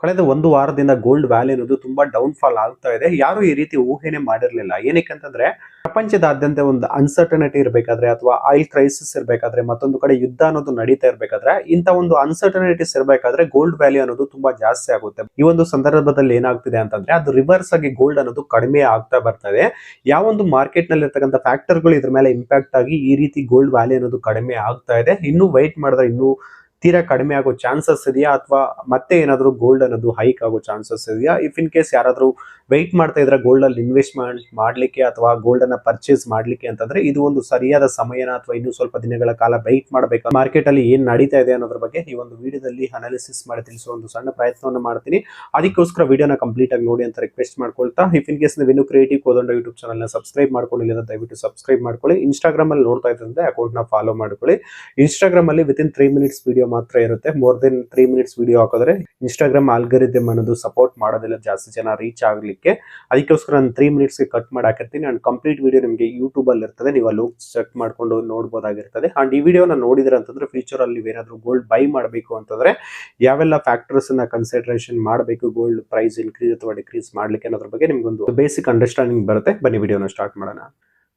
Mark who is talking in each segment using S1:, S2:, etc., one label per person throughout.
S1: ಕಳೆದ ಒಂದು ವಾರದಿಂದ ಗೋಲ್ಡ್ ವ್ಯಾಲ್ಯೂ ಅನ್ನೋದು ತುಂಬಾ ಡೌನ್ ಫಾಲ್ ಆಗ್ತಾ ಇದೆ. ಯಾರು ಈ ರೀತಿ ಊಹೆನೆ ಮಾಡಿರಲಿಲ್ಲ. ಏನಕ್ಕೆ ಅಂತಂದ್ರೆ ಪ್ರಪಂಚದಾದ್ಯಂತ ಒಂದು ಅನ್ಸರ್ಟನಿಟಿ ಇರಬೇಕಾದ್ರೆ ಅಥವಾ ಆಯಿಲ್ ಕ್ರೈಸಿಸ್ ಇರಬೇಕಾದ್ರೆ ಮತ್ತೊಂದು ಕಡೆ ಯುದ್ಧ ಅನ್ನೋದು ನಡೀತಾ ಇರಬೇಕಾದ್ರೆ ಇಂತ ಒಂದು ಅನ್ಸರ್ಟನಿಟೀಸ್ ಇರಬೇಕಾದ್ರೆ ಗೋಲ್ಡ್ ವ್ಯಾಲ್ಯೂ ಅನ್ನೋದು ತುಂಬಾ ಜಾಸ್ತಿ ಆಗುತ್ತೆ. ಈ ಒಂದು ಸಂದರ್ಭದಲ್ಲಿ ಏನಾಗ್ತಿದೆ ಅಂತಂದ್ರೆ ಅದು ರಿವರ್ಸ್ ಆಗಿ ಗೋಲ್ಡ್ ಅನ್ನೋದು ಕಡಿಮೆ ಆಗ್ತಾ ಬರ್ತದೆ. ಯಾವ ಒಂದು ಮಾರ್ಕೆಟ್ ನಲ್ಲಿ ಇರ್ತಕ್ಕಂಥ ಫ್ಯಾಕ್ಟರ್ಗಳು ಇದ್ರ ಮೇಲೆ ಇಂಪ್ಯಾಕ್ಟ್ ಆಗಿ ಈ ರೀತಿ ಗೋಲ್ಡ್ ವ್ಯಾಲ್ಯೂ ಅನ್ನೋದು ಕಡಿಮೆ ಆಗ್ತಾ ಇದೆ. ಇನ್ನು ವೈಟ್ ಮಾಡಿದ್ರೆ ಇನ್ನು ತೀರಾ ಕಡಿಮೆ ಆಗೋ ಚಾನ್ಸಸ್ ಇದೆಯಾ ಅಥವಾ ಮತ್ತೆ ಏನಾದರೂ ಗೋಲ್ಡ್ ಅನ್ನೋದು ಹೈಕ್ ಆಗೋ ಚಾನ್ಸಸ್ ಇದೆಯಾ? ಇಫ್ ಇನ್ ಕೇಸ್ ಯಾರಾದರೂ ವೆಯ್ಟ್ ಮಾಡ್ತಾ ಇದ್ರೆ ಗೋಲ್ಡ್ ಅಲ್ಲಿ ಇನ್ವೆಸ್ಟ್ಮೆಂಟ್ ಮಾಡ್ಲಿಕ್ಕೆ ಅಥವಾ ಗೋಲ್ಡ್ ಅನ್ನ ಪರ್ಚೇಸ್ ಮಾಡ್ಲಿಕ್ಕೆ ಅಂತಂದ್ರೆ ಇದು ಒಂದು ಸರಿಯಾದ ಸಮಯನ ಅಥವಾ ಇನ್ನೂ ಸ್ವಲ್ಪ ದಿನಗಳ ಕಾಲ ವೆಯ್ಟ್ ಮಾಡಬೇಕು? ಮಾರ್ಕೆಟ್ ಅಲ್ಲಿ ಏನ್ ನಡೀತಾ ಇದೆ ಅನ್ನೋದ್ರ ಬಗ್ಗೆ ಈ ಒಂದು ವಿಡಿಯೋದಲ್ಲಿ ಅನಾಲಿಸಿಸ್ ಮಾಡಿ ತಿಳಿಸುವ ಒಂದು ಸಣ್ಣ ಪ್ರಯತ್ನವನ್ನು ಮಾಡ್ತೀನಿ. ಅದಕ್ಕೋಸ್ಕರ ವಿಡಿಯೋನ ಕಂಪ್ಲೀಟ್ ಆಗಿ ನೋಡಿ ಅಂತ ರಿಕ್ವೆಸ್ಟ್ ಮಾಡ್ಕೊಳ್ತಾ, ಇಫ್ ಇನ್ ಕೇಸ್ ನೀವು ಇನ್ನೂ ಕ್ರಿಯೇಟಿವ್ ಕೋದಂಡ ಯೂಟ್ಯೂಬ್ ಚಾನಲ್ ನ ಸಬ್ಸ್ಕ್ರೈಬ್ ಮಾಡ್ಕೊಂಡಿಲ್ಲ ದಯವಿಟ್ಟು ಸಬ್ಸ್ಕ್ರೈಬ್ ಮಾಡ್ಕೊಳ್ಳಿ. ಇನ್ಸ್ಟಾಗ್ರಾಮ್ ಅಲ್ಲಿ ನೋಡ್ತಾ ಇದ್ದಂತೆ ಅಕೌಂಟ್ ನ ಫಾಲೋ ಮಾಡ್ಕೊಳ್ಳಿ. ಇನ್ಸ್ಟಾಗ್ರಾಮ್ ಅಲ್ಲಿ ವಿತಿನ್ 3 ಮಿನಿಟ್ಸ್ ವಿಡಿಯೋ ಮಾತ್ರ ಇರುತ್ತೆ. ಮೋರ್ ದೆನ್ 3 ಮಿನಿಟ್ಸ್ ವಿಡಿಯೋ ಹಾಕಿದ್ರೆ ಇನ್ಸ್ಟಾಗ್ರಾಮ್ ಆಲ್ಗರಿದಮ್ ಅನ್ನೋದು ಸಪೋರ್ಟ್ ಮಾಡೋದಿಲ್ಲ ಜಾಸ್ತಿ ಜನ ರೀಚ್ ಆಗ್ಲಿಕ್ಕೆ. ಅದಕ್ಕೋಸ್ಕರ ನಾನು 3 ಮಿನಿಟ್ಸ್ ಕಟ್ ಮಾಡಿ ಹಾಕಿರ್ತೀನಿ ಅಂಡ್ ಕಂಪ್ಲೀಟ್ ವಿಡಿಯೋ ನಿಮಗೆ ಯೂಟ್ಯೂಬ್ ಅಲ್ಲಿ ಇರ್ತದೆ. ನೀವು ಅಲ್ಲಿ ಚೆಕ್ ಮಾಡ್ಕೊಂಡು ನೋಡಬಹುದಾಗಿರ್ತದೆ. ಅಂಡ್ ಈ ವಿಡಿಯೋನ ನೋಡಿದ್ರೆ ಅಂತಂದ್ರೆ ಫ್ಯೂಚರ್ ಅಲ್ಲಿ ಏನಾದರೂ ಗೋಲ್ಡ್ ಬೈ ಮಾಡಬೇಕು ಅಂತಂದ್ರೆ ಯಾವೆಲ್ಲ ಫ್ಯಾಕ್ಟರ್ಸ್ ಅನ್ನ ಕನ್ಸಿಡರೇಷನ್ ಮಾಡಬೇಕು ಗೋಲ್ಡ್ ಪ್ರೈಸ್ ಇನ್ಕ್ರೀಸ್ ಅಥವಾ ಡಿಕ್ರೀಸ್ ಮಾಡ್ಲಿಕ್ಕೆ ಅನ್ನೋದ್ರ ಬಗ್ಗೆ ನಿಮ್ಗೊಂದು ಬೇಸಿಕ್ ಅಂಡರ್ಸ್ಟ್ಯಾಂಡಿಂಗ್ ಬರುತ್ತೆ. ಬನ್ನಿ ವಿಡಿಯೋನ ಸ್ಟಾರ್ಟ್ ಮಾಡೋಣ.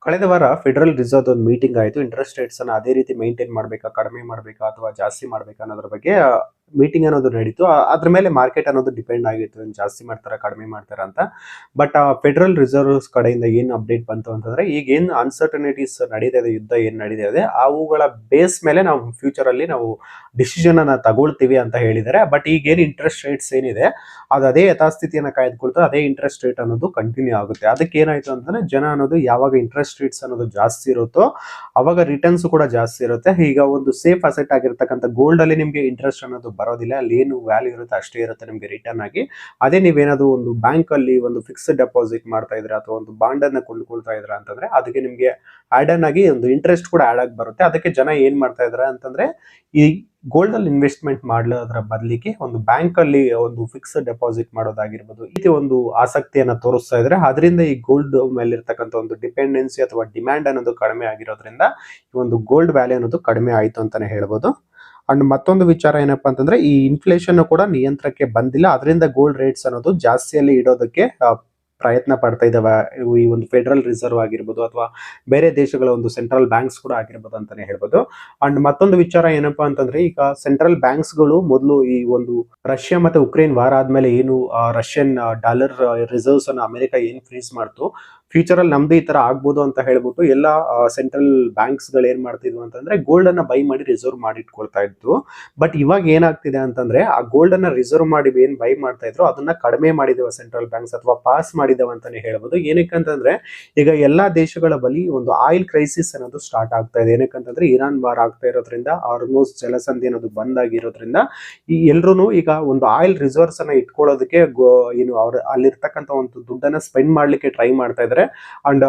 S1: ಕಳೆದ ವಾರ ಫೆಡರಲ್ ರಿಸರ್ವ್ ಒಂದು ಮೀಟಿಂಗ್ ಆಯಿತು. ಇಂಟ್ರೆಸ್ಟ್ ರೇಟ್ಸ್ ಅನ್ನ ಅದೇ ರೀತಿ ಮೇಂಟೈನ್ ಮಾಡಬೇಕಾ, ಕಡಿಮೆ ಮಾಡಬೇಕಾ ಅಥವಾ ಜಾಸ್ತಿ ಮಾಡಬೇಕಾ ಅನ್ನೋದ್ರ ಬಗ್ಗೆ ಮೀಟಿಂಗ್ ಅನ್ನೋದು ನಡೀತು. ಅದ್ರ ಮೇಲೆ ಮಾರ್ಕೆಟ್ ಅನ್ನೋದು ಡಿಪೆಂಡ್ ಆಗಿತ್ತು, ಜಾಸ್ತಿ ಮಾಡ್ತಾರ ಕಡಿಮೆ ಮಾಡ್ತಾರ ಅಂತ. ಬಟ್ ಫೆಡರಲ್ ರಿಸರ್ವ್ಸ್ ಕಡೆಯಿಂದ ಏನು ಅಪ್ಡೇಟ್ ಬಂತು ಅಂತಂದ್ರೆ ಈಗ ಏನು ಅನ್ಸರ್ಟನಿಟೀಸ್ ನಡೀತಾ ಇದೆ, ಯುದ್ಧ ಏನು ನಡೀತಾ ಇದೆ ಅವುಗಳ ಬೇಸ್ ಮೇಲೆ ನಾವು ಫ್ಯೂಚರ್ ಅಲ್ಲಿ ನಾವು ಡಿಸಿಷನ್ ಅನ್ನ ತಗೊಳ್ತೀವಿ ಅಂತ ಹೇಳಿದ್ದಾರೆ. ಬಟ್ ಈಗ ಏನು ಇಂಟ್ರೆಸ್ಟ್ ರೇಟ್ಸ್ ಏನಿದೆ ಅದು ಅದೇ ಯಥಾಸ್ಥಿತಿಯನ್ನ ಕಾಯ್ದುಕೊಳ್ತಾ ಅದೇ ಇಂಟ್ರೆಸ್ಟ್ ರೇಟ್ ಅನ್ನೋದು ಕಂಟಿನ್ಯೂ ಆಗುತ್ತೆ. ಅದಕ್ಕೆ ಏನಾಯ್ತು ಅಂತಂದ್ರೆ ಜನ ಅನ್ನೋದು ಯಾವಾಗ ಇಂಟ್ರೆಸ್ಟ್ ರೇಟ್ಸ್ ಅನ್ನೋದು ಜಾಸ್ತಿ ಇರುತ್ತೋ ಅವಾಗ ರಿಟರ್ನ್ಸ್ ಕೂಡ ಜಾಸ್ತಿ ಇರುತ್ತೆ. ಈಗ ಒಂದು ಸೇಫ್ ಅಸೆಟ್ ಆಗಿರ್ತಕ್ಕಂಥ ಗೋಲ್ಡ್ ಅಲ್ಲಿ ನಿಮ್ಗೆ ಇಂಟ್ರೆಸ್ಟ್ ಅನ್ನೋದು ಬರೋದಿಲ್ಲ, ಅಲ್ಲಿ ಏನು ವ್ಯಾಲ್ಯೂ ಇರುತ್ತೆ ಅಷ್ಟೇ ಇರುತ್ತೆ ನಿಮ್ಗೆ ರಿಟರ್ನ್ ಆಗಿ. ಅದೇ ನೀವೇನಾದ್ರು ಒಂದು ಬ್ಯಾಂಕ್ ಅಲ್ಲಿ ಒಂದು ಫಿಕ್ಸ್ಡ್ ಡೆಪಾಸಿಟ್ ಮಾಡ್ತಾ ಇದ್ರೆ ಅಥವಾ ಒಂದು ಬಾಂಡ್ ಅನ್ನ ಕೊಂಡ್ಕೊಳ್ತಾ ಇದ್ರ ಅಂತಂದ್ರೆ ಅದಕ್ಕೆ ನಿಮ್ಗೆ ಆಡ್ ಆನ್ ಆಗಿ ಒಂದು ಇಂಟ್ರೆಸ್ಟ್ ಕೂಡ ಆಡ್ ಆಗಿ ಬರುತ್ತೆ. ಅದಕ್ಕೆ ಜನ ಏನ್ ಮಾಡ್ತಾ ಇದಾರೆ ಅಂತಂದ್ರೆ ಈ ಗೋಲ್ಡ್ ಅಲ್ಲಿ ಇನ್ವೆಸ್ಟ್ಮೆಂಟ್ ಮಾಡೋದ್ರ ಬದಲಿಗೆ ಒಂದು ಬ್ಯಾಂಕ್ ಅಲ್ಲಿ ಒಂದು ಫಿಕ್ಸ್ಡ್ ಡೆಪಾಸಿಟ್ ಮಾಡೋದಾಗಿರ್ಬೋದು ಈ ರೀತಿ ಒಂದು ಆಸಕ್ತಿಯನ್ನ ತೋರಿಸ್ತಾ ಇದ್ರೆ ಅದರಿಂದ ಈ ಗೋಲ್ಡ್ ಮೇಲೆ ಇರ್ತಕ್ಕಂಥ ಒಂದು ಡಿಪೆಂಡೆನ್ಸಿ ಅಥವಾ ಡಿಮ್ಯಾಂಡ್ ಅನ್ನೋದು ಕಡಿಮೆ ಆಗಿರೋದ್ರಿಂದ ಈ ಒಂದು ಗೋಲ್ಡ್ ವ್ಯಾಲ್ಯೂ ಅನ್ನೋದು ಕಡಿಮೆ ಆಯ್ತು ಅಂತಾನೆ ಹೇಳ್ಬೋದು. ಅಂಡ್ ಮತ್ತೊಂದು ವಿಚಾರ ಏನಪ್ಪಾ ಅಂತಂದ್ರೆ ಈ ಇನ್ಫ್ಲೇಷನ್ ಕೂಡ ನಿಯಂತ್ರಣಕ್ಕೆ ಬಂದಿಲ್ಲ, ಅದರಿಂದ ಗೋಲ್ಡ್ ರೇಟ್ಸ್ ಅನ್ನೋದು ಜಾಸ್ತಿಯಲ್ಲಿ ಇಡೋದಕ್ಕೆ ಪ್ರಯತ್ನ ಪಡ್ತಾ ಇದ್ದಾವೆ ಈ ಒಂದು ಫೆಡರಲ್ ರಿಸರ್ವ್ ಆಗಿರ್ಬೋದು ಅಥವಾ ಬೇರೆ ದೇಶಗಳ ಒಂದು ಸೆಂಟ್ರಲ್ ಬ್ಯಾಂಕ್ಸ್ ಕೂಡ ಆಗಿರ್ಬೋದು ಅಂತಾನೆ ಹೇಳ್ಬೋದು. ಅಂಡ್ ಮತ್ತೊಂದು ವಿಚಾರ ಏನಪ್ಪಾ ಅಂತಂದ್ರೆ ಈಗ ಸೆಂಟ್ರಲ್ ಬ್ಯಾಂಕ್ಸ್ ಗಳು ಮೊದಲು ಈ ಒಂದು ರಷ್ಯಾ ಮತ್ತೆ ಉಕ್ರೇನ್ ವಾರ ಆದ್ಮೇಲೆ ಏನು ರಷ್ಯನ್ ಡಾಲರ್ ರಿಸರ್ವ್ಸ್ ಅನ್ನು ಅಮೆರಿಕ ಏನ್ ಫ್ರೀಸ್ ಮಾಡ್ತು, ಫ್ಯೂಚರ್ ಅಲ್ಲಿ ನಮ್ದು ಈ ತರ ಆಗ್ಬೋದು ಅಂತ ಹೇಳ್ಬಿಟ್ಟು ಎಲ್ಲ ಸೆಂಟ್ರಲ್ ಬ್ಯಾಂಕ್ಸ್ ಗಳು ಏನ್ ಮಾಡ್ತಿದ್ವು ಅಂತಂದ್ರೆ ಗೋಲ್ಡ್ ಅನ್ನ ಬೈ ಮಾಡಿ ರಿಸರ್ವ್ ಮಾಡಿ ಇಟ್ಕೊಳ್ತಾ ಇದ್ವು. ಬಟ್ ಇವಾಗ ಏನಾಗ್ತಿದೆ ಅಂತಂದ್ರೆ ಆ ಗೋಲ್ಡ್ ಅನ್ನ ರಿಸರ್ವ್ ಮಾಡಿ ಏನ್ ಬೈ ಮಾಡ್ತಾ ಇದ್ರು ಅದನ್ನ ಕಡಿಮೆ ಮಾಡಿದವ ಸೆಂಟ್ರಲ್ ಬ್ಯಾಂಕ್ಸ್ ಅಥವಾ ಪಾಸ್ ಮಾಡಿದವ ಅಂತಾನೆ ಹೇಳ್ಬೋದು. ಏನಕ್ಕೆ ಅಂತಂದ್ರೆ ಈಗ ಎಲ್ಲಾ ದೇಶಗಳ ಬಳಿ ಒಂದು ಆಯಿಲ್ ಕ್ರೈಸಿಸ್ ಅನ್ನೋದು ಸ್ಟಾರ್ಟ್ ಆಗ್ತಾ ಇದೆ. ಏನಕ್ಕಂತಂದ್ರೆ ಇರಾನ್ ವಾರ್ ಆಗ್ತಾ ಇರೋದ್ರಿಂದ ಹಾರ್ಮುಜ್ ಜಲಸಂಧಿ ಅನ್ನೋದು ಬಂದ್ ಆಗಿರೋದ್ರಿಂದ ಈ ಎಲ್ರು ಈಗ ಒಂದು ಆಯಿಲ್ ರಿಸರ್ವ್ಸ್ ಅನ್ನ ಇಟ್ಕೊಳ್ಳೋದಕ್ಕೆ ಏನು ಅವ್ರ ಅಲ್ಲಿರ್ತಕ್ಕಂಥ ಒಂದು ದುಡ್ಡನ್ನ ಸ್ಪೆಂಡ್ ಮಾಡ್ಲಿಕ್ಕೆ ಟ್ರೈ ಮಾಡ್ತಾ ಇದ್ದಾರೆ. ಅಂಡ್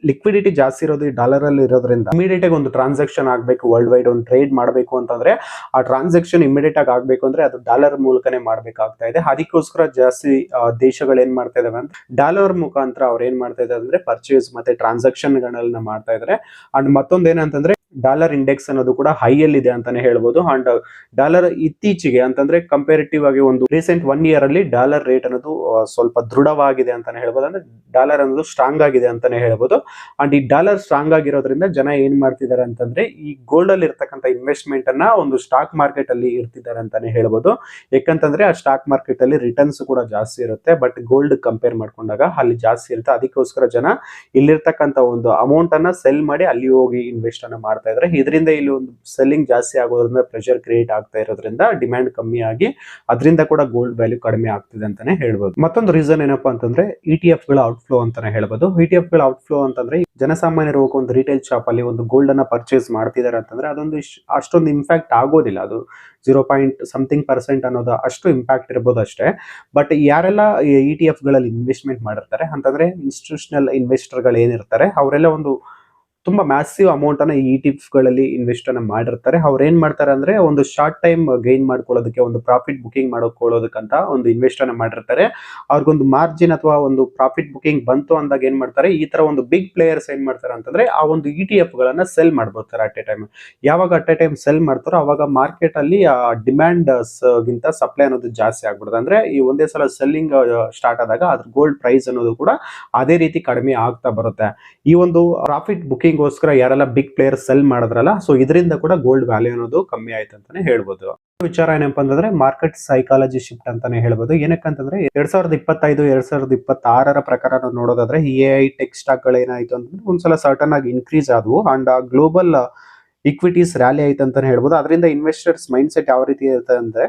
S1: ಲಿಕ್ವಿಡಿಟಿ ಜಾಸ್ತಿ ಇರೋದು ಈ ಡಾಲರ್ ಅಲ್ಲಿ ಇರೋದ್ರಿಂದ ಇಮಿಡಿಯೇಟ್ ಆಗಿ ಒಂದು ಟ್ರಾನ್ಸಾಕ್ಷನ್ ಆಗ್ಬೇಕು, ವರ್ಲ್ಡ್ ವೈಡ್ ಒಂದು ಟ್ರೇಡ್ ಮಾಡಬೇಕು ಅಂತಂದ್ರೆ ಆ ಟ್ರಾನ್ಸಾಕ್ಷನ್ ಇಮಿಡಿಯೇಟ್ ಆಗಿ ಆಗ್ಬೇಕು ಅಂದ್ರೆ ಅದು ಡಾಲರ್ ಮೂಲಕನೇ ಮಾಡ್ಬೇಕಾಗ್ತಾ ಇದೆ. ಅದಕ್ಕೋಸ್ಕರ ಜಾಸ್ತಿ ದೇಶಗಳು ಏನ್ ಮಾಡ್ತಾ ಇದಾವೆ ಅಂದ್ರೆ ಡಾಲರ್ ಮುಖಾಂತರ ಅವ್ರು ಏನ್ ಮಾಡ್ತಾ ಇದ್ದಾರೆ ಅಂದ್ರೆ ಪರ್ಚೇಸ್ ಮತ್ತೆ ಟ್ರಾನ್ಸಾಕ್ಷನ್ ಗಳನ್ನ ಮಾಡ್ತಾ ಇದಾರೆ. ಅಂಡ್ ಮತ್ತೊಂದು ಏನಂತಂದ್ರೆ ಡಾಲರ್ ಇಂಡೆಕ್ಸ್ ಅನ್ನೋದು ಕೂಡ ಹೈ ಅಲ್ಲಿ ಇದೆ ಅಂತಾನೆ ಹೇಳ್ಬೋದು. ಅಂಡ್ ಡಾಲರ್ ಇತ್ತೀಚೆಗೆ ಅಂತಂದ್ರೆ ಕಂಪೇರಿಟಿವ್ ಆಗಿ ಒಂದು ರೀಸೆಂಟ್ 1 ಇಯರ್ ಅಲ್ಲಿ ಡಾಲರ್ ರೇಟ್ ಅನ್ನೋದು ಸ್ವಲ್ಪ ದೃಢವಾಗಿದೆ ಅಂತಾನೆ ಹೇಳ್ಬೋದು. ಅಂದ್ರೆ ಡಾಲರ್ ಅನ್ನೋದು ಸ್ಟ್ರಾಂಗ್ ಆಗಿದೆ ಅಂತಾನೆ ಹೇಳ್ಬೋದು. ಅಂಡ್ ಈ ಡಾಲರ್ ಸ್ಟ್ರಾಂಗ್ ಆಗಿರೋದ್ರಿಂದ ಜನ ಏನ್ ಮಾಡ್ತಿದ್ದಾರೆ ಅಂತಂದ್ರೆ ಈ ಗೋಲ್ಡ್ ಅಲ್ಲಿ ಇರ್ತಕ್ಕಂಥ ಇನ್ವೆಸ್ಟ್ಮೆಂಟ್ ಅನ್ನ ಒಂದು ಸ್ಟಾಕ್ ಮಾರ್ಕೆಟ್ ಅಲ್ಲಿ ಇರ್ತಿದ್ದಾರೆ ಅಂತಾನೆ ಹೇಳ್ಬೋದು. ಯಾಕಂತಂದ್ರೆ ಆ ಸ್ಟಾಕ್ ಮಾರ್ಕೆಟ್ ಅಲ್ಲಿ ರಿಟರ್ನ್ಸ್ ಕೂಡ ಜಾಸ್ತಿ ಇರುತ್ತೆ, ಬಟ್ ಗೋಲ್ಡ್ ಕಂಪೇರ್ ಮಾಡ್ಕೊಂಡಾಗ ಅಲ್ಲಿ ಜಾಸ್ತಿ ಇರುತ್ತೆ. ಅದಕ್ಕೋಸ್ಕರ ಜನ ಇಲ್ಲಿರ್ತಕ್ಕಂಥ ಒಂದು ಅಮೌಂಟ್ ಅನ್ನ ಸೆಲ್ ಮಾಡಿ ಅಲ್ಲಿ ಹೋಗಿ ಇನ್ವೆಸ್ಟ್ ಅನ್ನ ಮಾಡ್ತಾ ಇದ್ರೆ ಇದರಿಂದ ಇಲ್ಲಿ ಒಂದು ಸೆಲ್ಲಿಂಗ್ ಜಾಸ್ತಿ ಆಗೋದ್ರಿಂದ ಪ್ರೆಷರ್ ಕ್ರಿಯೇಟ್ ಆಗ್ತಾ ಇರೋದ್ರಿಂದ ಡಿಮ್ಯಾಂಡ್ ಕಮ್ಮಿ ಆಗಿ ಅದರಿಂದ ಕೂಡ ಗೋಲ್ಡ್ ವ್ಯಾಲ್ಯೂ ಕಡಿಮೆ ಆಗ್ತಿದೆ ಅಂತಾನೆ ಹೇಳ್ಬೋದು. ಮತ್ತೊಂದು ರೀಸನ್ ಏನಪ್ಪಾ ಅಂತಂದ್ರೆ ETF ಗಳ ಔಟ್ಫ್ಲೋ ಅಂತಾನೆ ಹೇಳ್ಬೋದು. ETF ಗಳ ಔಟ್ಫ್ಲೋ ಅಂತಂದ್ರೆ ಜನಸಾಮಾನ್ಯರು ಹೋಗಿ ಒಂದು ರಿಟೇಲ್ ಶಾಪ್ ಅಲ್ಲಿ ಒಂದು ಗೋಲ್ಡ್ ಅನ್ನ ಪರ್ಚೇಸ್ ಮಾಡ್ತಿದ್ದಾರೆ ಅಂತಂದ್ರೆ ಅದೊಂದು ಅಷ್ಟೊಂದು ಇಂಪ್ಯಾಕ್ಟ್ ಆಗೋದಿಲ್ಲ, ಅದು 0.something% ಅನ್ನೋದು ಅಷ್ಟು ಇಂಪ್ಯಾಕ್ಟ್ ಇರ್ಬೋದು ಅಷ್ಟೇ. ಬಟ್ ಯಾರೆಲ್ಲ ETF ಗಳಲ್ಲಿ ಇನ್ವೆಸ್ಟ್ಮೆಂಟ್ ಮಾಡಿರ್ತಾರೆ ಅಂತಂದ್ರೆ ಇನ್ಸ್ಟಿಟ್ಯೂಷನಲ್ ಇನ್ವೆಸ್ಟರ್ ಗಳು ಏನಿರ್ತಾರೆ ಅವರೆಲ್ಲ ಒಂದು ತುಂಬಾ ಮ್ಯಾಸಿವ್ ಅಮೌಂಟ್ ಅನ್ನ ಈ ಟಿಪ್ಸ್ ಗಳಲ್ಲಿ ಇನ್ವೆಸ್ಟ್ ಅನ್ನ ಮಾಡಿರ್ತಾರೆ. ಅವ್ರು ಏನ್ ಮಾಡ್ತಾರೆ ಅಂದ್ರೆ ಒಂದು ಶಾರ್ಟ್ ಟೈಮ್ ಗೈನ್ ಮಾಡ್ಕೊಳ್ಳೋದಕ್ಕೆ, ಒಂದು ಪ್ರಾಫಿಟ್ ಬುಕಿಂಗ್ ಮಾಡ್ಕೊಳ್ಳೋದಕ್ಕಂತ ಒಂದು ಇನ್ವೆಸ್ಟ್ ಅನ್ನ ಮಾಡಿರ್ತಾರೆ. ಅವ್ರಿಗೊಂದು ಮಾರ್ಜಿನ್ ಅಥವಾ ಒಂದು ಪ್ರಾಫಿಟ್ ಬುಕಿಂಗ್ ಬಂತು ಅಂದಾಗ ಏನ್ ಮಾಡ್ತಾರೆ, ಈ ತರ ಒಂದು ಬಿಗ್ ಪ್ಲೇಯರ್ಸ್ ಏನ್ ಮಾಡ್ತಾರೆ ಅಂತಂದ್ರೆ ಆ ಒಂದು ETF ಗಳನ್ನ ಸೆಲ್ ಮಾಡ್ಬೋತಾರೆ ಅಟ್ ಎ ಟೈಮ್. ಯಾವಾಗ ಅಟ್ ಎ ಟೈಮ್ ಸೆಲ್ ಮಾಡ್ತಾರೋ ಅವಾಗ ಮಾರ್ಕೆಟ್ ಅಲ್ಲಿ ಡಿಮ್ಯಾಂಡ್ ಗಿಂತ ಸಪ್ಲೈ ಅನ್ನೋದು ಜಾಸ್ತಿ ಆಗ್ಬಿಡುತ್ತೆ. ಅಂದ್ರೆ ಈ ಒಂದೇ ಸಲ ಸೆಲ್ಲಿಂಗ್ ಸ್ಟಾರ್ಟ್ ಆದಾಗ ಅದ್ರ ಗೋಲ್ಡ್ ಪ್ರೈಸ್ ಅನ್ನೋದು ಕೂಡ ಅದೇ ರೀತಿ ಕಡಿಮೆ ಆಗ್ತಾ ಬರುತ್ತೆ. ಈ ಒಂದು ಪ್ರಾಫಿಟ್ ಬುಕಿಂಗ್ ಗೋಸ್ಕರ ಯಾರೆಲ್ಲ ಬಿಗ್ ಪ್ಲೇಯರ್ ಸೆಲ್ ಮಾಡಿದ್ರಲ್ಲ, ಸೊ ಇದರಿಂದ ಕೂಡ ಗೋಲ್ಡ್ ವ್ಯಾಲ್ಯೂ ಅನ್ನೋದು ಕಮ್ಮಿ ಆಯ್ತು ಅಂತಾನೆ ಹೇಳ್ಬೋದು. ವಿಚಾರ ಏನಪ್ಪಾ ಅಂತಂದ್ರೆ ಮಾರ್ಕೆಟ್ ಸೈಕಾಲಜಿ ಶಿಫ್ಟ್ ಅಂತಾನೆ ಹೇಳ್ಬೋದು. ಏನಕ್ಕಂತಂದ್ರೆ 2025 2026 ಪ್ರಕಾರ ನಾವು ನೋಡೋದಾದ್ರೆ AI ಟೆಕ್ ಸ್ಟಾಕ್ ಗಳು ಏನಾಯ್ತು ಅಂತಂದ್ರೆ ಒಂದ್ಸಲ ಸರ್ಟನ್ ಆಗಿ ಇನ್ಕ್ರೀಸ್ ಆದವು ಅಂಡ್ ಗ್ಲೋಬಲ್ ಇಕ್ವಿಟೀಸ್ ರ್ಯಾಲಿ ಆಯ್ತು ಅಂತಾನೆ ಹೇಳ್ಬೋದು. ಅದರಿಂದ ಇನ್ವೆಸ್ಟರ್ಸ್ ಮೈಂಡ್ ಸೆಟ್ ಯಾವ ರೀತಿ ಇರುತ್ತೆ ಅಂದ್ರೆ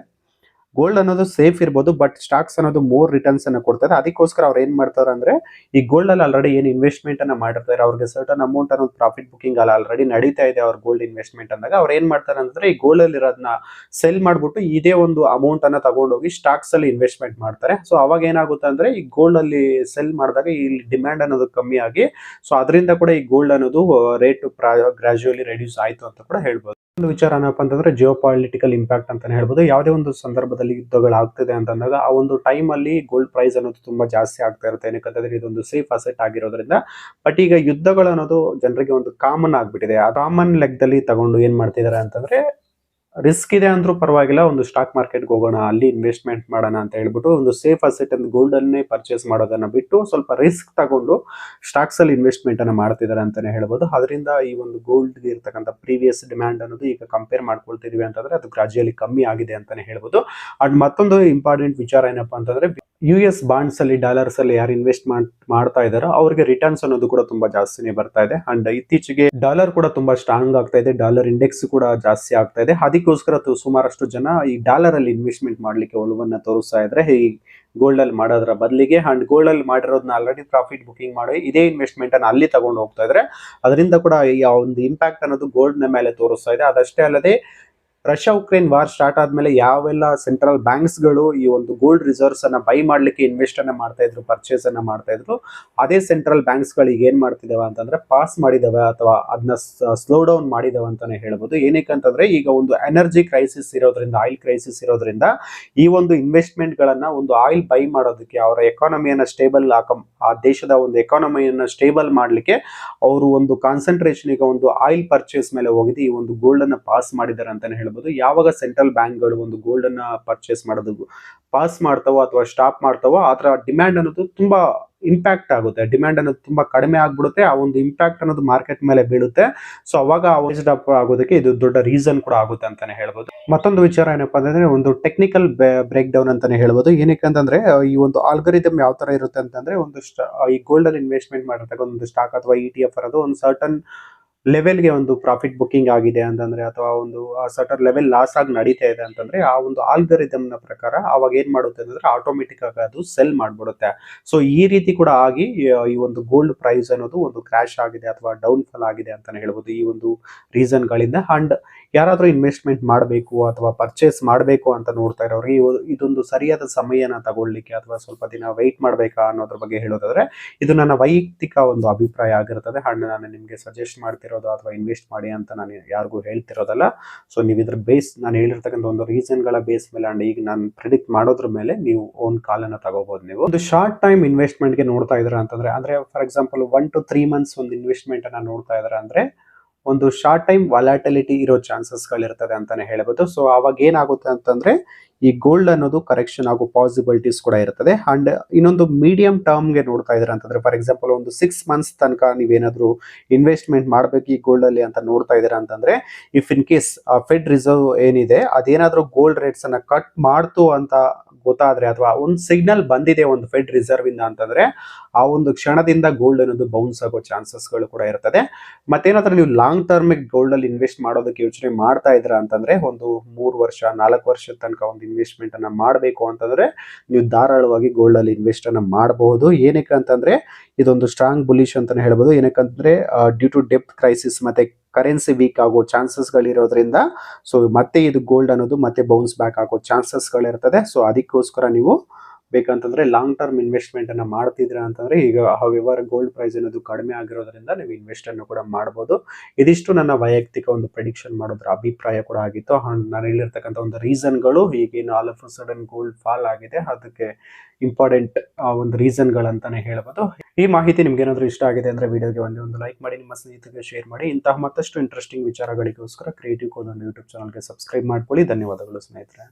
S1: ಗೋಲ್ಡ್ ಅನ್ನೋದು ಸೇಫ್ ಇರ್ಬೋದು, ಬಟ್ ಸ್ಟಾಕ್ಸ್ ಅನ್ನೋದು ಮೋರ್ ರಿಟರ್ನ್ಸ್ ಅನ್ನ ಕೊಡ್ತಾರೆ. ಅದಕ್ಕೋಸ್ಕರ ಅವ್ರು ಏನ್ ಮಾಡ್ತಾರೆ ಅಂದ್ರೆ ಈ ಗೋಲ್ಡ್ ಅಲ್ಲಿ ಆಲ್ರೆಡಿ ಏನ್ ಇನ್ವೆಸ್ಟ್ಮೆಂಟ್ ಅನ್ನ ಮಾಡಿರ್ತಾರೆ, ಅವ್ರಿಗೆ ಸರ್ಟನ್ ಅಮೌಂಟ್ ಅನ್ನೋದು ಪ್ರಾಫಿಟ್ ಬುಕಿಂಗ್ ಅಲ್ಲಿ ಆಲ್ರೆಡಿ ನಡೀತಾ ಇದೆ ಅವ್ರ ಗೋಲ್ಡ್ ಇನ್ವೆಸ್ಟ್ಮೆಂಟ್ ಅಂದಾಗ ಅವ್ರು ಏನ್ ಮಾಡ್ತಾರೆ ಅಂದ್ರೆ ಈ ಗೋಲ್ಡ್ ಅಲ್ಲಿ ಇರೋದನ್ನ ಸೆಲ್ ಮಾಡ್ಬಿಟ್ಟು ಇದೇ ಒಂದು ಅಮೌಂಟ್ ಅನ್ನ ತಗೊಂಡೋಗಿ ಸ್ಟಾಕ್ಸ್ ಅಲ್ಲಿ ಇನ್ವೆಸ್ಟ್ಮೆಂಟ್ ಮಾಡ್ತಾರೆ. ಸೊ ಅವಾಗ ಏನಾಗುತ್ತೆ ಅಂದ್ರೆ ಈ ಗೋಲ್ಡ್ ಅಲ್ಲಿ ಸೆಲ್ ಮಾಡಿದಾಗ ಇಲ್ಲಿ ಡಿಮ್ಯಾಂಡ್ ಅನ್ನೋದು ಕಮ್ಮಿ ಆಗಿ ಸೊ ಅದರಿಂದ ಕೂಡ ಈ ಗೋಲ್ಡ್ ಅನ್ನೋದು ರೇಟ್ ಗ್ರಾಜುಯಲಿ ರೆಡ್ಯೂಸ್ ಆಯ್ತು ಅಂತ ಕೂಡ ಹೇಳ್ಬೋದು. ಒಂದು ವಿಚಾರ ಏನಪ್ಪ ಅಂತಂದ್ರೆ ಜಿಯೋ ಪಾಲಿಟಿಕಲ್ ಇಂಪ್ಯಾಕ್ಟ್ ಅಂತಾನೆ ಹೇಳ್ಬೋದು. ಯಾವುದೇ ಒಂದು ಸಂದರ್ಭದಲ್ಲಿ ಯುದ್ಧಗಳು ಆಗ್ತಿದೆ ಅಂತಂದಾಗ ಆ ಒಂದು ಟೈಮ್ ಅಲ್ಲಿ ಗೋಲ್ಡ್ ಪ್ರೈಸ್ ಅನ್ನೋದು ತುಂಬಾ ಜಾಸ್ತಿ ಆಗ್ತಾ ಇರುತ್ತೆ. ಏನಕ್ಕಂತಂದ್ರೆ ಇದೊಂದು ಸೇಫ್ ಅಸೆಟ್ ಆಗಿರೋದ್ರಿಂದ. ಬಟ್ ಈಗ ಯುದ್ಧಗಳು ಅನ್ನೋದು ಜನರಿಗೆ ಒಂದು ಕಾಮನ್ ಆಗ್ಬಿಟ್ಟಿದೆ. ಆ ಕಾಮನ್ ಲೆಕ್ಕದಲ್ಲಿ ತಗೊಂಡು ಏನ್ ಮಾಡ್ತಿದ್ದಾರೆ ಅಂತಂದ್ರೆ ರಿಸ್ಕ್ ಇದೆ ಅಂದ್ರೂ ಪರವಾಗಿಲ್ಲ, ಒಂದು ಸ್ಟಾಕ್ ಮಾರ್ಕೆಟ್ಗೆ ಹೋಗೋಣ, ಅಲ್ಲಿ ಇನ್ವೆಸ್ಟ್ಮೆಂಟ್ ಮಾಡೋಣ ಅಂತ ಹೇಳ್ಬಿಟ್ಟು ಒಂದು ಸೇಫ್ ಅಸೆಟ್ ಅಂತ ಗೋಲ್ಡ್ ಅನ್ನೇ ಪರ್ಚೇಸ್ ಮಾಡೋದನ್ನ ಬಿಟ್ಟು ಸ್ವಲ್ಪ ರಿಸ್ಕ್ ತಗೊಂಡು ಸ್ಟಾಕ್ಸ್ ಅಲ್ಲಿ ಇನ್ವೆಸ್ಟ್ಮೆಂಟ್ ಅನ್ನ ಮಾಡ್ತಿದ್ದಾರೆ ಅಂತಾನೆ ಹೇಳ್ಬೋದು. ಅದರಿಂದ ಈ ಒಂದು ಗೋಲ್ಡ್ ಇರ್ತಕ್ಕಂಥ ಪ್ರೀವಿಯಸ್ ಡಿಮ್ಯಾಂಡ್ ಅನ್ನೋದು ಈಗ ಕಂಪೇರ್ ಮಾಡ್ಕೊಳ್ತಿದೀವಿ ಅಂತಂದ್ರೆ ಅದು ಗ್ರಾಜುಯಲಿ ಕಮ್ಮಿ ಆಗಿದೆ ಅಂತಾನೆ ಹೇಳ್ಬೋದು. ಅಂಡ್ ಮತ್ತೊಂದು ಇಂಪಾರ್ಟೆಂಟ್ ವಿಚಾರ ಏನಪ್ಪಾ ಅಂತಂದ್ರೆ US ಬಾಂಡ್ಸ್ ಅಲ್ಲಿ ಡಾಲರ್ಸ್ ಅಲ್ಲಿ ಯಾರು ಇನ್ವೆಸ್ಟ್ ಮಾಡ್ತಾ ಇದಾರೋ ಅವ್ರಿಗೆ ರಿಟರ್ನ್ಸ್ ಅನ್ನೋದು ಕೂಡ ತುಂಬಾ ಜಾಸ್ತಿನೇ ಬರ್ತಾ ಇದೆ. ಅಂಡ್ ಇತ್ತೀಚೆಗೆ ಡಾಲರ್ ಕೂಡ ತುಂಬಾ ಸ್ಟ್ರಾಂಗ್ ಆಗ್ತಾ ಇದೆ, ಡಾಲರ್ ಇಂಡೆಕ್ಸ್ ಕೂಡ ಜಾಸ್ತಿ ಆಗ್ತಾ ಇದೆ. ಅದಕ್ಕೋಸ್ಕರ ಸುಮಾರಷ್ಟು ಜನ ಈ ಡಾಲರ್ ಅಲ್ಲಿ ಇನ್ವೆಸ್ಟ್ಮೆಂಟ್ ಮಾಡ್ಲಿಕ್ಕೆ ಒಲವನ್ನ ತೋರಿಸ್ತಾ ಇದ್ರೆ ಈ ಗೋಲ್ಡ್ ಅಲ್ಲಿ ಮಾಡೋದ್ರ ಬದಲಿಗೆ. ಅಂಡ್ ಗೋಲ್ಡ್ ಅಲ್ಲಿ ಮಾಡಿರೋದನ್ನ ಆಲ್ರೆಡಿ ಪ್ರಾಫಿಟ್ ಬುಕಿಂಗ್ ಮಾಡಿ ಇದೇ ಇನ್ವೆಸ್ಟ್ಮೆಂಟ್ ಅನ್ನ ಅಲ್ಲಿ ತಗೊಂಡು ಹೋಗ್ತಾ ಇದ್ರೆ ಅದರಿಂದ ಕೂಡ ಈ ಒಂದು ಇಂಪ್ಯಾಕ್ಟ್ ಅನ್ನೋದು ಗೋಲ್ಡ್ ನ ಮೇಲೆ ತೋರಿಸ್ತಾ ಇದೆ. ಅದಷ್ಟೇ ಅಲ್ಲದೆ ರಷ್ಯಾ ಉಕ್ರೇನ್ ವಾರ್ ಸ್ಟಾರ್ಟ್ ಆದ್ಮೇಲೆ ಯಾವೆಲ್ಲ ಸೆಂಟ್ರಲ್ ಬ್ಯಾಂಕ್ಸ್ ಗಳು ಈ ಒಂದು ಗೋಲ್ಡ್ ರಿಸರ್ವ್ಸ್ ಅನ್ನ ಬೈ ಮಾಡ್ಲಿಕ್ಕೆ ಇನ್ವೆಸ್ಟ್ ಅನ್ನ ಮಾಡ್ತಾ ಇದ್ರು, ಪರ್ಚೇಸ್ ಅನ್ನ ಮಾಡ್ತಾ ಇದ್ರು, ಅದೇ ಸೆಂಟ್ರಲ್ ಬ್ಯಾಂಕ್ಸ್ ಗಳಿಗೆ ಏನ್ ಮಾಡ್ತಿದಾವೆ ಅಂತಂದ್ರೆ ಪಾಸ್ ಮಾಡಿದಾವೆ ಅಥವಾ ಅದನ್ನ ಸ್ಲೋ ಡೌನ್ ಮಾಡಿದಾವೆ ಅಂತಾನೆ ಹೇಳ್ಬೋದು. ಏನಕ್ಕೆ ಅಂತಂದ್ರೆ ಈಗ ಒಂದು ಎನರ್ಜಿ ಕ್ರೈಸಿಸ್ ಇರೋದ್ರಿಂದ, ಆಯಿಲ್ ಕ್ರೈಸಿಸ್ ಇರೋದ್ರಿಂದ ಈ ಒಂದು ಇನ್ವೆಸ್ಟ್ಮೆಂಟ್ ಗಳನ್ನ ಒಂದು ಆಯಿಲ್ ಬೈ ಮಾಡೋದಕ್ಕೆ, ಅವರ ಎಕಾನಮಿಯನ್ನ ಸ್ಟೇಬಲ್ ಆ ದೇಶದ ಒಂದು ಎಕಾನಮಿಯನ್ನ ಸ್ಟೇಬಲ್ ಮಾಡ್ಲಿಕ್ಕೆ ಅವರು ಒಂದು ಕಾನ್ಸಂಟ್ರೇಷನ್ ಈಗ ಒಂದು ಆಯಿಲ್ ಪರ್ಚೇಸ್ ಮೇಲೆ ಹೋಗಿದ್ದು ಈ ಒಂದು ಗೋಲ್ಡ್ ಅನ್ನ ಪಾಸ್ ಮಾಡಿದ್ದಾರೆ ಅಂತಾನೆ ಹೇಳ್ಬೋದು. ಯಾವಾಗ ಸೆಂಟ್ರಲ್ ಬ್ಯಾಂಕ್ ಗಳು ಒಂದು ಗೋಲ್ಡ್ ಅನ್ನ ಪರ್ಚೇಸ್ ಮಾಡೋದು ಪಾಸ್ ಮಾಡ್ತಾವೋ ಅಥವಾ ಸ್ಟಾಪ್ ಮಾಡ್ತಾವೋ ಅದರ ಡಿಮ್ಯಾಂಡ್ ಅನ್ನೋದು ತುಂಬಾ ಇಂಪ್ಯಾಕ್ಟ್ ಆಗುತ್ತೆ, ಡಿಮ್ಯಾಂಡ್ ಅನ್ನೋದು ತುಂಬಾ ಕಡಿಮೆ ಆಗ್ಬಿಡುತ್ತೆ. ಆ ಒಂದು ಇಂಪ್ಯಾಕ್ಟ್ ಅನ್ನೋದು ಮಾರ್ಕೆಟ್ ಮೇಲೆ ಬೀಳುತ್ತೆ. ಸೊ ಅವಾಗ ಆಗೋದಕ್ಕೆ ಇದು ದೊಡ್ಡ ರೀಸನ್ ಕೂಡ ಆಗುತ್ತೆ ಅಂತಾನೆ ಹೇಳ್ಬೋದು. ಮತ್ತೊಂದು ವಿಚಾರ ಏನಪ್ಪಾ ಅಂತಂದ್ರೆ ಒಂದು ಟೆಕ್ನಿಕಲ್ ಬ್ರೇಕ್ ಡೌನ್ ಅಂತಾನೆ ಹೇಳ್ಬೋದು. ಏನಕ್ಕೆ ಅಂತಂದ್ರೆ ಈ ಒಂದು ಆಲ್ಗರಿದಮ್ ಯಾವ ತರ ಇರುತ್ತೆ ಅಂತಂದ್ರೆ ಈ ಗೋಲ್ಡ್ ಅಲ್ಲಿ ಇನ್ವೆಸ್ಟ್ಮೆಂಟ್ ಮಾಡಿರ್ತಕ್ಕ ಒಂದು ಸ್ಟಾಕ್ ಅಥವಾ ETF ಅನ್ನೋದು ಒಂದು ಸರ್ಟನ್ ಲೆವೆಲ್ಗೆ ಒಂದು ಪ್ರಾಫಿಟ್ ಬುಕಿಂಗ್ ಆಗಿದೆ ಅಂತಂದ್ರೆ ಅಥವಾ ಒಂದು ಸರ್ಟನ್ ಲೆವೆಲ್ ಲಾಸ್ ಆಗಿ ನಡೀತಾ ಇದೆ ಅಂತಂದ್ರೆ ಆ ಒಂದು ಆಲ್ಗರಿದಮ್ ನ ಪ್ರಕಾರ ಅವಾಗ ಏನ್ ಮಾಡುತ್ತೆ ಅಂತಂದ್ರೆ ಆಟೋಮೆಟಿಕ್ ಆಗಿ ಅದು ಸೆಲ್ ಮಾಡ್ಬಿಡುತ್ತೆ. ಸೊ ಈ ರೀತಿ ಕೂಡ ಆಗಿ ಈ ಒಂದು ಗೋಲ್ಡ್ ಪ್ರೈಸ್ ಅನ್ನೋದು ಒಂದು ಕ್ರಾಶ್ ಆಗಿದೆ ಅಥವಾ ಡೌನ್ ಫಾಲ್ ಆಗಿದೆ ಅಂತಾನೆ ಹೇಳ್ಬೋದು ಈ ಒಂದು ರೀಸನ್ ಗಳಿಂದ. ಅಂಡ್ ಯಾರಾದ್ರೂ ಇನ್ವೆಸ್ಟ್ಮೆಂಟ್ ಮಾಡಬೇಕು ಅಥವಾ ಪರ್ಚೇಸ್ ಮಾಡಬೇಕು ಅಂತ ನೋಡ್ತಾ ಇರೋರಿಗೆ ಇದೊಂದು ಸರಿಯಾದ ಸಮಯನ ತಗೊಳ್ಳಿಕ್ಕೆ ಅಥವಾ ಸ್ವಲ್ಪ ದಿನ ವೆಯ್ಟ್ ಮಾಡ್ಬೇಕಾ ಅನ್ನೋದ್ರ ಬಗ್ಗೆ ಹೇಳೋದಾದ್ರೆ ಇದು ನನ್ನ ವೈಯಕ್ತಿಕ ಒಂದು ಅಭಿಪ್ರಾಯ ಆಗಿರ್ತದೆ. ಅಂಡ್ ನಾನು ನಿಮ್ಗೆ ಸಜೆಸ್ಟ್ ಮಾಡ್ತಿರೋದು ಅಥವಾ ಇನ್ವೆಸ್ಟ್ ಮಾಡಿ ಅಂತ ನಾನು ಯಾರಿಗೂ ಹೇಳ್ತಿರೋದಲ್ಲ. ಸೊ ನೀವು ಇದ್ರ ಬೇಸ್ ನಾನು ಹೇಳಿರ್ತಕ್ಕಂಥ ಒಂದು ರೀಸನ್ ಗಳ ಬೇಸ್ ಮೇಲೆ ಅಂಡ್ ಈಗ ನಾನು ಪ್ರಿಡಿಕ್ಟ್ ಮಾಡೋದ್ರ ಮೇಲೆ ನೀವು ಓನ್ ಕಾಲನ್ನ ತಗೋಬಹುದು. ನೀವು ಒಂದು ಶಾರ್ಟ್ ಟೈಮ್ ಇನ್ವೆಸ್ಟ್ಮೆಂಟ್ ಗೆ ನೋಡ್ತಾ ಇದ್ರ ಅಂತಂದ್ರೆ ಅಂದ್ರೆ ಫಾರ್ ಎಕ್ಸಾಂಪಲ್ 1 to 3 months ಒಂದು ಇನ್ವೆಸ್ಟ್ಮೆಂಟ್ ಅನ್ನ ನೋಡ್ತಾ ಇದ್ರ ಅಂದ್ರೆ ಒಂದು ಶಾರ್ಟ್ ಟೈಮ್ ವಾಲಾಟಿಲಿಟಿ ಇರೋ ಚಾನ್ಸಸ್ ಗಳಿರ್ತದೆ ಅಂತಾನೆ ಹೇಳ್ಬೋದು. ಸೊ ಅವಾಗ ಏನಾಗುತ್ತೆ ಅಂತಂದ್ರೆ ಈ ಗೋಲ್ಡ್ ಅನ್ನೋದು ಕರೆಕ್ಷನ್ ಆಗೋ ಪಾಸಿಬಿಲಿಟೀಸ್ ಕೂಡ ಇರ್ತದೆ. ಅಂಡ್ ಇನ್ನೊಂದು ಮೀಡಿಯಂ ಟರ್ಮ್ ಗೆ ನೋಡ್ತಾ ಇದ್ರ ಅಂತಂದ್ರೆ ಫಾರ್ ಎಕ್ಸಾಂಪಲ್ ಒಂದು 6 months ತನಕ ನೀವೇನಾದ್ರೂ ಇನ್ವೆಸ್ಟ್ಮೆಂಟ್ ಮಾಡ್ಬೇಕು ಈ ಗೋಲ್ಡ್ ಅಲ್ಲಿ ಅಂತ ನೋಡ್ತಾ ಇದೀರಾ ಅಂತಂದ್ರೆ if in case Fed reserve ಏನಿದೆ ಅದೇನಾದ್ರೂ ಗೋಲ್ಡ್ ರೇಟ್ಸ್ ಅನ್ನ ಕಟ್ ಮಾಡ್ತು ಅಂತ ಗೊತ್ತಾದ್ರೆ ಅಥವಾ ಒಂದು ಸಿಗ್ನಲ್ ಬಂದಿದೆ ಒಂದು ಫೆಡ್ ರಿಸರ್ವ್ ಇಂದ ಅಂತಂದ್ರೆ ಆ ಒಂದು ಕ್ಷಣದಿಂದ ಗೋಲ್ಡ್ ಅನ್ನೋದು ಬೌನ್ಸ್ ಆಗೋ ಚಾನ್ಸಸ್ ಗಳು ಕೂಡ ಇರ್ತದೆ. ಮತ್ತೇನಾದ್ರೂ ನೀವು ಲಾಂಗ್ ಟರ್ಮ್ ಗೋಲ್ಡ್ ಅಲ್ಲಿ ಇನ್ವೆಸ್ಟ್ ಮಾಡೋದಕ್ಕೆ ಯೋಚನೆ ಮಾಡ್ತಾ ಇದ್ರ ಅಂತಂದ್ರೆ ಒಂದು 3 ವರ್ಷ 4 ವರ್ಷದ ತನಕ ಒಂದು ಇನ್ವೆಸ್ಟ್ಮೆಂಟ್ ಅನ್ನ ಮಾಡಬೇಕು ಅಂತಂದ್ರೆ ನೀವು ಧಾರಾಳವಾಗಿ ಗೋಲ್ಡ್ ಅಲ್ಲಿ ಇನ್ವೆಸ್ಟ್ ಅನ್ನ ಮಾಡಬಹುದು. ಏನಕ್ಕೆ ಅಂತಂದ್ರೆ ಇದೊಂದು ಸ್ಟ್ರಾಂಗ್ ಬುಲಿಶ್ ಅಂತಾನೆ ಹೇಳ್ಬೋದು. ಏನಕ್ಕಂದ್ರೆ ಡ್ಯೂ ಟು ಡೆಪ್ತ್ ಕ್ರೈಸಿಸ್ ಮತ್ತೆ ಕರೆನ್ಸಿ ವೀಕ್ ಆಗೋ ಚಾನ್ಸಸ್ ಗಳಿರೋದ್ರಿಂದ ಸೊ ಮತ್ತೆ ಇದು ಗೋಲ್ಡ್ ಅನ್ನೋದು ಮತ್ತೆ ಬೌನ್ಸ್ ಬ್ಯಾಕ್ ಆಗೋ ಚಾನ್ಸಸ್ ಗಳಿರ್ತದೆ. ಸೊ ಅದಕ್ಕೋಸ್ಕರ ನೀವು ಬೇಕಂತಂದ್ರೆ ಲಾಂಗ್ ಟರ್ಮ್ ಇನ್ವೆಸ್ಟ್ಮೆಂಟ್ ಅನ್ನ ಮಾಡ್ತಿದ್ದೀರಾ ಅಂತಂದ್ರೆ ಈಗ ಹವೆವರ್ ಗೋಲ್ಡ್ ಪ್ರೈಸ್ ಅನ್ನೋದು ಕಡಿಮೆ ಆಗಿರೋದ್ರಿಂದ ನೀವು ಇನ್ವೆಸ್ಟ್ ಅನ್ನು ಕೂಡ ಮಾಡಬಹುದು. ಇದಿಷ್ಟು ನನ್ನ ವೈಯಕ್ತಿಕ ಒಂದು ಪ್ರೆಡಿಕ್ಷನ್ ಮಾಡೋದ್ರ ಅಭಿಪ್ರಾಯ ಕೂಡ ಆಗಿತ್ತು. ನಾನು ಹೇಳಿರ್ತಕ್ಕಂಥ ಒಂದು ರೀಸನ್ಗಳು ಈಗೇನು all of sudden gold fall ಆಗಿದೆ ಅದಕ್ಕೆ ಇಂಪಾರ್ಟೆಂಟ್ ಒಂದು ರೀಸನ್ಗಳಂತಾನೆ ಹೇಳ್ಬೋದು. ಈ ಮಾಹಿತಿ ನಿಮ್ಗೆ ಏನಾದರೂ ಇಷ್ಟ ಆಗಿದೆ ಅಂದ್ರೆ ವಿಡಿಯೋಗೆ ಒಂದು ಲೈಕ್ ಮಾಡಿ, ನಿಮ್ಮ ಸ್ನೇಹಿತರಿಗೆ ಶೇರ್ ಮಾಡಿ. ಇಂತಹ ಮತ್ತಷ್ಟು ಇಂಟ್ರೆಸ್ಟಿಂಗ್ ವಿಚಾರಗಳಿಗೋಸ್ಕರ ಕ್ರಿಯೇಟಿವ್ ಕೋಡ್ ಒಂದು ಯೂಟ್ಯೂಬ್ ಚಾನಲ್ಗೆ ಸಬ್ಸ್ಕ್ರೈಬ್ ಮಾಡ್ಕೊಳ್ಳಿ. ಧನ್ಯವಾದಗಳು ಸ್ನೇಹಿತರೆ.